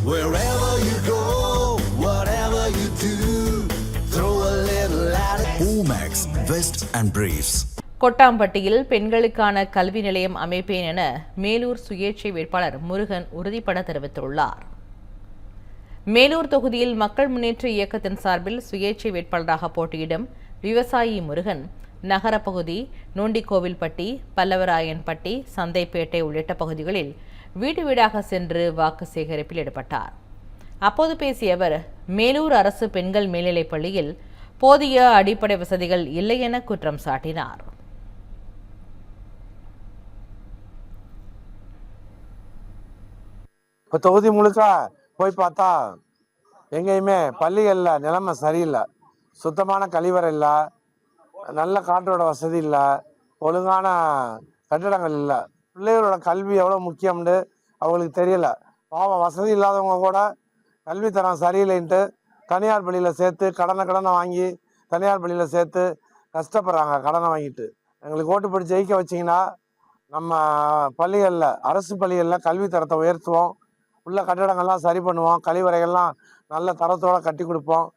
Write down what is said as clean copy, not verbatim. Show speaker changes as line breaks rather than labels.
Wherever you go, whatever you do, throw a little at it. Omax, Vest and Briefs.
கொட்டாம்பட்டியில் பெண்களுக்கான கல்வி நிலையம் அமைப்பேன் என மேலூர் சுயேட்சை வேட்பாளர் முருகன் உறுதிபட தெரிவித்துள்ளார். மேலூர் தொகுதியில் மக்கள் முன்னேற்ற இயக்கத்தின் சார்பில் சுயேட்சை வேட்பாளராக போட்டியிடும் விவசாயி முருகன் நகரப்பகுதி, நோண்டிக்கோவில்பட்டி, பல்லவராயன்பட்டி, சந்தைப்பேட்டை உள்ளிட்ட பகுதிகளில் வீடு வீடாக சென்று வாக்கு சேகரிப்பில் ஈடுபட்டார். அப்போது பேசிய அவர், மேலூர் அரசு பெண்கள் மேல்நிலைப் பள்ளியில் போதிய அடிப்படை வசதிகள் இல்லை என குற்றம் சாட்டினார்.
இப்போ தொகுதி முழுக்க போய் பார்த்தா எங்கேயுமே பள்ளிகளில் நிலைமை சரியில்லை. சுத்தமான கழிவறை இல்லை, நல்ல காற்றோட வசதி இல்லை, ஒழுங்கான கட்டிடங்கள் இல்லை. பிள்ளைகளோட கல்வி எவ்வளோ முக்கியம்னு அவங்களுக்கு தெரியல. பாவம் வசதி இல்லாதவங்க கூட கல்வித்தரம் சரியில்லைன்ட்டு தனியார் பள்ளியில் சேர்த்து கடனை வாங்கி தனியார் பள்ளியில் சேர்த்து கஷ்டப்படுறாங்க. கடனை வாங்கிட்டு எங்களுக்கு ஓட்டு போட்டு ஜெயிக்க வச்சிங்கன்னா நம்ம பள்ளிகளில், அரசு பள்ளிகளில் கல்வித்தரத்தை உயர்த்துவோம், உள்ள கட்டிடங்கள்லாம் சரி பண்ணுவோம், கழிவறைகள்லாம் நல்ல தரத்தோடு கட்டி கொடுப்போம்.